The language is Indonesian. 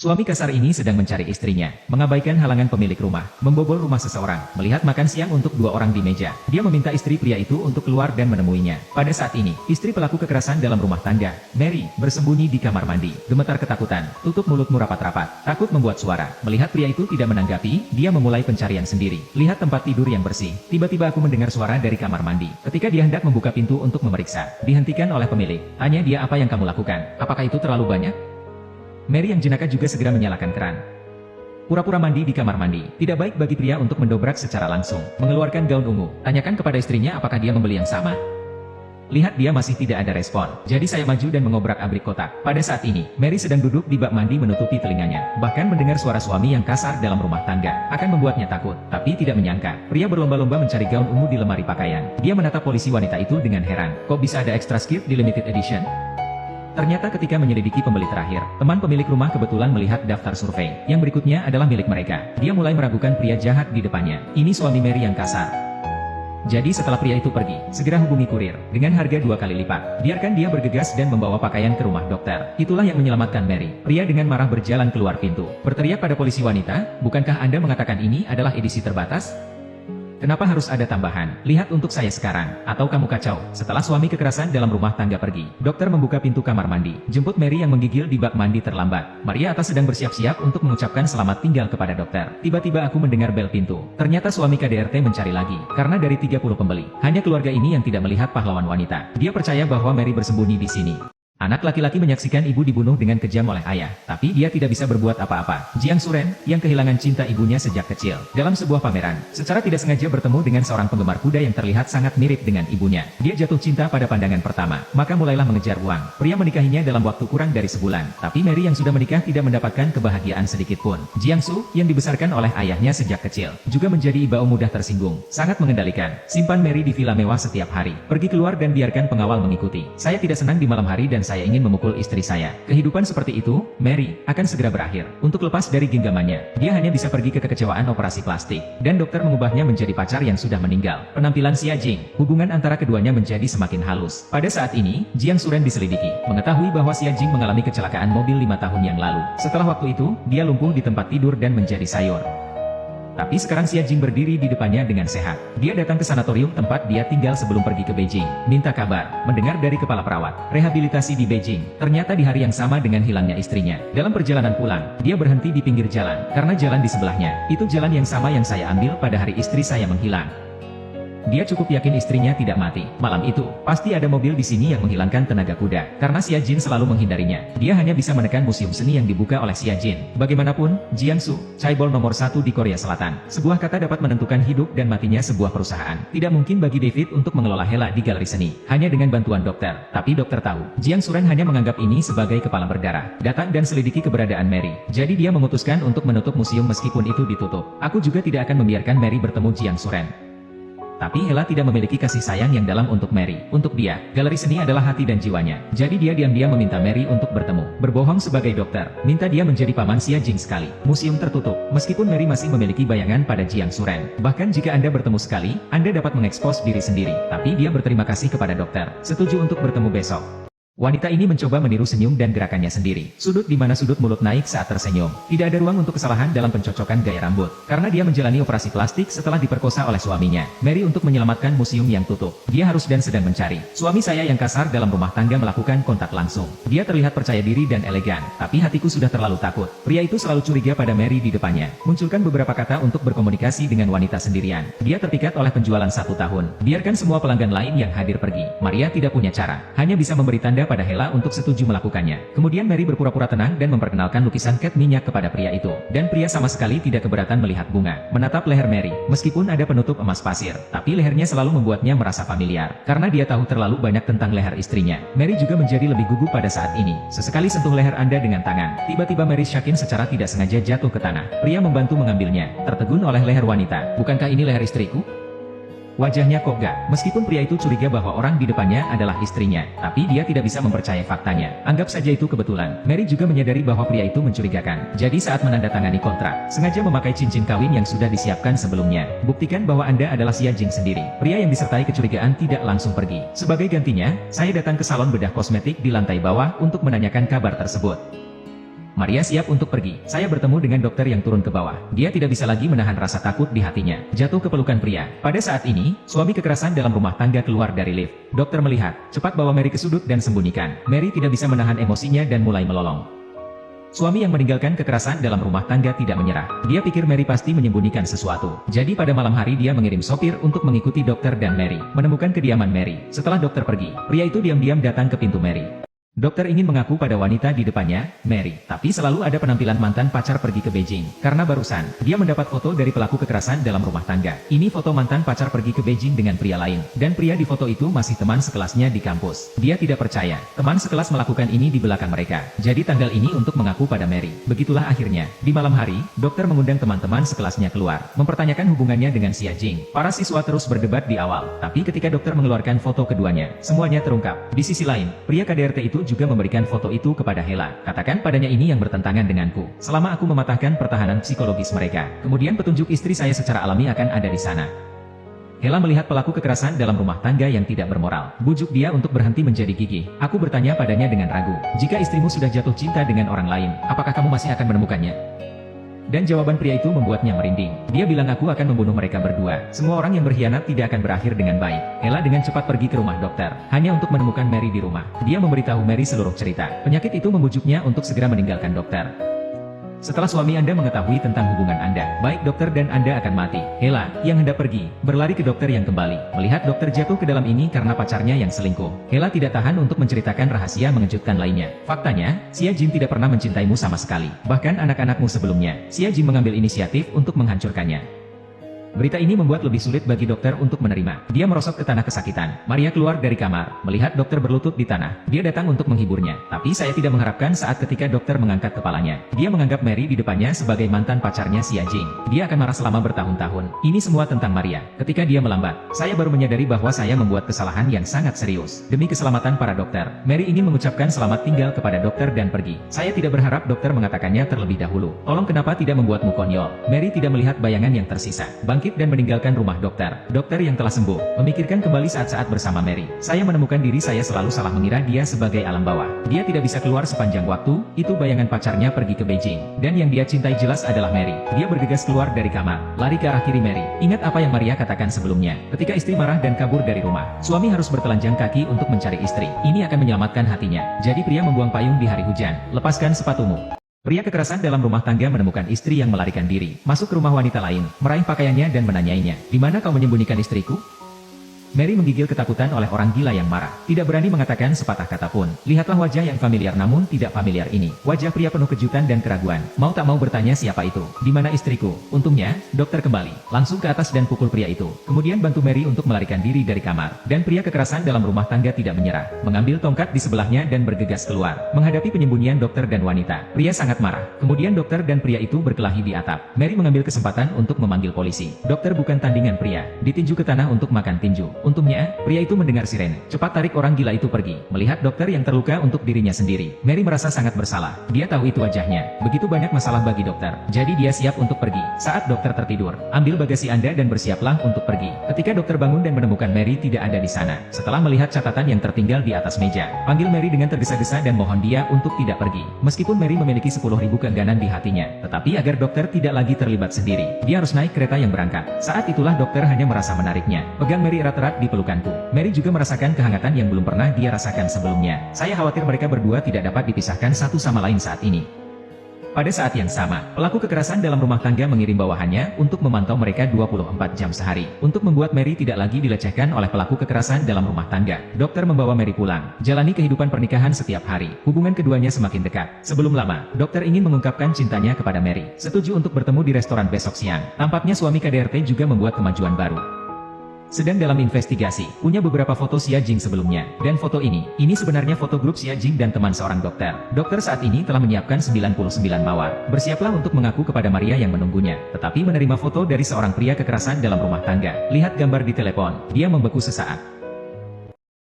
Suami kasar ini sedang mencari istrinya, mengabaikan halangan pemilik rumah, membobol rumah seseorang, melihat makan siang untuk dua orang di meja. Dia meminta istri pria itu untuk keluar dan menemuinya. Pada saat ini, istri pelaku kekerasan dalam rumah tangga, Mary, bersembunyi di kamar mandi. Gemetar ketakutan, tutup mulutmu rapat-rapat, takut membuat suara. Melihat pria itu tidak menanggapi, dia memulai pencarian sendiri. Lihat tempat tidur yang bersih. Tiba-tiba aku mendengar suara dari kamar mandi. Ketika dia hendak membuka pintu untuk memeriksa, dihentikan oleh pemilik. Tanya dia apa yang kamu lakukan, apakah itu terlalu banyak? Mary yang jenaka juga segera menyalakan keran. Pura-pura mandi di kamar mandi. Tidak baik bagi pria untuk mendobrak secara langsung. Mengeluarkan gaun ungu. Tanyakan kepada istrinya apakah dia membeli yang sama. Lihat dia masih tidak ada respon. Jadi saya maju dan mengobrak-abrik kotak. Pada saat ini, Mary sedang duduk di bak mandi menutupi telinganya. Bahkan mendengar suara suami yang kasar dalam rumah tangga. Akan membuatnya takut. Tapi tidak menyangka. Pria berlomba-lomba mencari gaun ungu di lemari pakaian. Dia menatap polisi wanita itu dengan heran. Kok bisa ada extra skirt di limited edition? Ternyata ketika menyelidiki pembeli terakhir, teman pemilik rumah kebetulan melihat daftar survei. Yang berikutnya adalah milik mereka. Dia mulai meragukan pria jahat di depannya. Ini suami Mary yang kasar. Jadi setelah pria itu pergi, segera hubungi kurir. Dengan harga 2 kali lipat. Biarkan dia bergegas dan membawa pakaian ke rumah dokter. Itulah yang menyelamatkan Mary. Pria dengan marah berjalan keluar pintu. Berteriak pada polisi wanita, bukankah Anda mengatakan ini adalah edisi terbatas? Kenapa harus ada tambahan? Lihat untuk saya sekarang, atau kamu kacau. Setelah suami kekerasan dalam rumah tangga pergi, dokter membuka pintu kamar mandi, jemput Mary yang menggigil di bak mandi terlambat. Maria atas sedang bersiap-siap untuk mengucapkan selamat tinggal kepada dokter. Tiba-tiba aku mendengar bel pintu. Ternyata suami KDRT mencari lagi, karena dari 30 pembeli, hanya keluarga ini yang tidak melihat pahlawan wanita. Dia percaya bahwa Mary bersembunyi di sini. Anak laki-laki menyaksikan ibu dibunuh dengan kejam oleh ayah, tapi dia tidak bisa berbuat apa-apa. Jiang Suren, yang kehilangan cinta ibunya sejak kecil, dalam sebuah pameran, secara tidak sengaja bertemu dengan seorang penggemar kuda yang terlihat sangat mirip dengan ibunya. Dia jatuh cinta pada pandangan pertama, maka mulailah mengejar uang. Pria menikahinya dalam waktu kurang dari sebulan, tapi Mary yang sudah menikah tidak mendapatkan kebahagiaan sedikit pun. Jiang Su, yang dibesarkan oleh ayahnya sejak kecil, juga menjadi ibu mudah tersinggung, sangat mengendalikan. Simpan Mary di villa mewah setiap hari, pergi keluar dan biarkan pengawal mengikuti. Saya tidak senang di malam hari dan saya ingin memukul istri saya. Kehidupan seperti itu, Mary, akan segera berakhir. Untuk lepas dari genggamannya, dia hanya bisa pergi ke kekecewaan operasi plastik. Dan dokter mengubahnya menjadi pacar yang sudah meninggal. Penampilan Xia Jing, hubungan antara keduanya menjadi semakin halus. Pada saat ini, Jiang Suren diselidiki. Mengetahui bahwa Xia Jing mengalami kecelakaan mobil 5 tahun yang lalu. Setelah waktu itu, dia lumpuh di tempat tidur dan menjadi sayur. Tapi sekarang Xia Jing berdiri di depannya dengan sehat. Dia datang ke sanatorium tempat dia tinggal sebelum pergi ke Beijing. Minta kabar, mendengar dari kepala perawat. Rehabilitasi di Beijing. Ternyata di hari yang sama dengan hilangnya istrinya. Dalam perjalanan pulang, dia berhenti di pinggir jalan. Karena jalan di sebelahnya, itu jalan yang sama yang saya ambil pada hari istri saya menghilang. Dia cukup yakin istrinya tidak mati. Malam itu, pasti ada mobil di sini yang menghilangkan tenaga kuda. Karena Xia Jin selalu menghindarinya. Dia hanya bisa menekan museum seni yang dibuka oleh Xia Jin. Bagaimanapun, Jiangsu, chaebol nomor 1 di Korea Selatan. Sebuah kata dapat menentukan hidup dan matinya sebuah perusahaan. Tidak mungkin bagi David untuk mengelola Hela di galeri seni. Hanya dengan bantuan dokter. Tapi dokter tahu, Jiang Suren hanya menganggap ini sebagai kepala berdarah. Datang dan selidiki keberadaan Mary. Jadi dia memutuskan untuk menutup museum meskipun itu ditutup. Aku juga tidak akan membiarkan Mary bertemu Jiang Suren. Tapi Hela tidak memiliki kasih sayang yang dalam untuk Mary. Untuk dia, galeri seni adalah hati dan jiwanya. Jadi dia diam-diam meminta Mary untuk bertemu. Berbohong sebagai dokter. Minta dia menjadi paman Xia Jing sekali. Museum tertutup. Meskipun Mary masih memiliki bayangan pada Jiang Suren. Bahkan jika Anda bertemu sekali, Anda dapat mengekspos diri sendiri. Tapi dia berterima kasih kepada dokter. Setuju untuk bertemu besok. Wanita ini mencoba meniru senyum dan gerakannya sendiri. Sudut di mana sudut mulut naik saat tersenyum. Tidak ada ruang untuk kesalahan dalam pencocokan gaya rambut. Karena dia menjalani operasi plastik setelah diperkosa oleh suaminya. Mary untuk menyelamatkan museum yang tutup. Dia harus dan sedang mencari. Suami saya yang kasar dalam rumah tangga melakukan kontak langsung. Dia terlihat percaya diri dan elegan. Tapi hatiku sudah terlalu takut. Pria itu selalu curiga pada Mary di depannya. Munculkan beberapa kata untuk berkomunikasi dengan wanita sendirian. Dia terpikat oleh penjualan 1 tahun. Biarkan semua pelanggan lain yang hadir pergi. Maria tidak punya cara. Hanya bisa memberi tanda pada Hela untuk setuju melakukannya. Kemudian Mary berpura-pura tenang dan memperkenalkan lukisan cat minyak kepada pria itu. Dan pria sama sekali tidak keberatan melihat bunga. Menatap leher Mary, meskipun ada penutup emas pasir. Tapi lehernya selalu membuatnya merasa familiar. Karena dia tahu terlalu banyak tentang leher istrinya. Mary juga menjadi lebih gugup pada saat ini. Sesekali sentuh leher Anda dengan tangan. Tiba-tiba Mary yakin secara tidak sengaja jatuh ke tanah. Pria membantu mengambilnya. Tertegun oleh leher wanita. Bukankah ini leher istriku? Wajahnya kok gak. Meskipun pria itu curiga bahwa orang di depannya adalah istrinya, tapi dia tidak bisa mempercayai faktanya. Anggap saja itu kebetulan. Mary juga menyadari bahwa pria itu mencurigakan. Jadi saat menandatangani kontrak, sengaja memakai cincin kawin yang sudah disiapkan sebelumnya. Buktikan bahwa Anda adalah Xia Jing sendiri. Pria yang disertai kecurigaan tidak langsung pergi. Sebagai gantinya, saya datang ke salon bedah kosmetik di lantai bawah untuk menanyakan kabar tersebut. Maria siap untuk pergi. Saya bertemu dengan dokter yang turun ke bawah. Dia tidak bisa lagi menahan rasa takut di hatinya. Jatuh ke pelukan pria. Pada saat ini, suami kekerasan dalam rumah tangga keluar dari lift. Dokter melihat, cepat bawa Mary ke sudut dan sembunyikan. Mary tidak bisa menahan emosinya dan mulai melolong. Suami yang meninggalkan kekerasan dalam rumah tangga tidak menyerah. Dia pikir Mary pasti menyembunyikan sesuatu. Jadi pada malam hari dia mengirim sopir untuk mengikuti dokter dan Mary. Menemukan kediaman Mary. Setelah dokter pergi, pria itu diam-diam datang ke pintu Mary. Dokter ingin mengaku pada wanita di depannya, Mary. Tapi selalu ada penampilan mantan pacar pergi ke Beijing. Karena barusan, dia mendapat foto dari pelaku kekerasan dalam rumah tangga. Ini foto mantan pacar pergi ke Beijing dengan pria lain. Dan pria di foto itu masih teman sekelasnya di kampus. Dia tidak percaya, teman sekelas melakukan ini di belakang mereka. Jadi tanggal ini untuk mengaku pada Mary. Begitulah akhirnya, di malam hari, dokter mengundang teman-teman sekelasnya keluar. Mempertanyakan hubungannya dengan Xia Jing. Para siswa terus berdebat di awal. Tapi ketika dokter mengeluarkan foto keduanya, semuanya terungkap. Di sisi lain, pria KDRT itu juga memberikan foto itu kepada Hela. Katakan padanya ini yang bertentangan denganku. Selama aku mematahkan pertahanan psikologis mereka, kemudian petunjuk istri saya secara alami akan ada di sana. Hela melihat pelaku kekerasan dalam rumah tangga yang tidak bermoral. Bujuk dia untuk berhenti menjadi gigih. Aku bertanya padanya dengan ragu. Jika istrimu sudah jatuh cinta dengan orang lain, apakah kamu masih akan menemukannya? Dan jawaban pria itu membuatnya merinding. Dia bilang aku akan membunuh mereka berdua. Semua orang yang berkhianat tidak akan berakhir dengan baik. Hela dengan cepat pergi ke rumah dokter, hanya untuk menemukan Mary di rumah. Dia memberitahu Mary seluruh cerita. Penyakit itu membujuknya untuk segera meninggalkan dokter. Setelah suami Anda mengetahui tentang hubungan Anda, baik dokter dan Anda akan mati. Hela, yang hendak pergi, berlari ke dokter yang kembali. Melihat dokter jatuh ke dalam ini karena pacarnya yang selingkuh. Hela tidak tahan untuk menceritakan rahasia mengejutkan lainnya. Faktanya, Xia Jing tidak pernah mencintaimu sama sekali. Bahkan anak-anakmu sebelumnya, Xia Jing mengambil inisiatif untuk menghancurkannya. Berita ini membuat lebih sulit bagi dokter untuk menerima. Dia merosot ke tanah kesakitan. Maria keluar dari kamar, melihat dokter berlutut di tanah. Dia datang untuk menghiburnya. Tapi saya tidak mengharapkan saat ketika dokter mengangkat kepalanya. Dia menganggap Mary di depannya sebagai mantan pacarnya Xia Jing. Dia akan marah selama bertahun-tahun. Ini semua tentang Maria. Ketika dia melambat, saya baru menyadari bahwa saya membuat kesalahan yang sangat serius. Demi keselamatan para dokter, Mary ingin mengucapkan selamat tinggal kepada dokter dan pergi. Saya tidak berharap dokter mengatakannya terlebih dahulu. Tolong kenapa tidak membuatmu konyol? Mary tidak melihat bayangan yang tersisa. Bangkit dan meninggalkan rumah dokter. Dokter yang telah sembuh, memikirkan kembali saat-saat bersama Mary. Saya menemukan diri saya selalu salah mengira dia sebagai alam bawah. Dia tidak bisa keluar sepanjang waktu, itu bayangan pacarnya pergi ke Beijing. Dan yang dia cintai jelas adalah Mary. Dia bergegas keluar dari kamar, lari ke arah kiri Mary. Ingat apa yang Maria katakan sebelumnya. Ketika istri marah dan kabur dari rumah, suami harus bertelanjang kaki untuk mencari istri. Ini akan menyelamatkan hatinya. Jadi pria membuang payung di hari hujan. Lepaskan sepatumu. Pria kekerasan dalam rumah tangga menemukan istri yang melarikan diri, masuk ke rumah wanita lain, meraih pakaiannya dan menanyainya, "Di mana kau menyembunyikan istriku?" Mary menggigil ketakutan oleh orang gila yang marah. Tidak berani mengatakan sepatah kata pun. Lihatlah wajah yang familiar namun tidak familiar ini. Wajah pria penuh kejutan dan keraguan. Mau tak mau bertanya siapa itu. Di mana istriku? Untungnya, dokter kembali. Langsung ke atas dan pukul pria itu. Kemudian bantu Mary untuk melarikan diri dari kamar. Dan pria kekerasan dalam rumah tangga tidak menyerah. Mengambil tongkat di sebelahnya dan bergegas keluar. Menghadapi penyembunyian dokter dan wanita. Pria sangat marah. Kemudian dokter dan pria itu berkelahi di atap. Mary mengambil kesempatan untuk memanggil polisi. Dokter bukan tandingan pria. Ditinju ke tanah untuk makan tinju. Untungnya, pria itu mendengar sirene. Cepat tarik orang gila itu pergi. Melihat dokter yang terluka untuk dirinya sendiri, Mary merasa sangat bersalah. Dia tahu itu wajahnya. Begitu banyak masalah bagi dokter. Jadi dia siap untuk pergi. Saat dokter tertidur, ambil bagasi Anda dan bersiaplah untuk pergi. Ketika dokter bangun dan menemukan Mary tidak ada di sana. Setelah melihat catatan yang tertinggal di atas meja, panggil Mary dengan tergesa-gesa dan mohon dia untuk tidak pergi. Meskipun Mary memiliki 10.000 keengganan di hatinya, tetapi agar dokter tidak lagi terlibat sendiri, dia harus naik kereta yang berangkat. Saat itulah dokter hanya merasa menariknya. Pegang Mary erat-erat di pelukanku. Mary juga merasakan kehangatan yang belum pernah dia rasakan sebelumnya. Saya khawatir mereka berdua tidak dapat dipisahkan satu sama lain saat ini. Pada saat yang sama, pelaku kekerasan dalam rumah tangga mengirim bawahannya untuk memantau mereka 24 jam sehari. Untuk membuat Mary tidak lagi dilecehkan oleh pelaku kekerasan dalam rumah tangga, dokter membawa Mary pulang. Jalani kehidupan pernikahan setiap hari. Hubungan keduanya semakin dekat. Sebelum lama, dokter ingin mengungkapkan cintanya kepada Mary. Setuju untuk bertemu di restoran besok siang. Tampaknya suami KDRT juga membuat kemajuan baru. Sedang dalam investigasi, punya beberapa foto Xia Jing sebelumnya. Dan foto ini sebenarnya foto grup Xia Jing dan teman seorang dokter. Dokter saat ini telah menyiapkan 99 mawar. Bersiaplah untuk mengaku kepada Maria yang menunggunya. Tetapi menerima foto dari seorang pria kekerasan dalam rumah tangga. Lihat gambar di telepon. Dia membeku sesaat.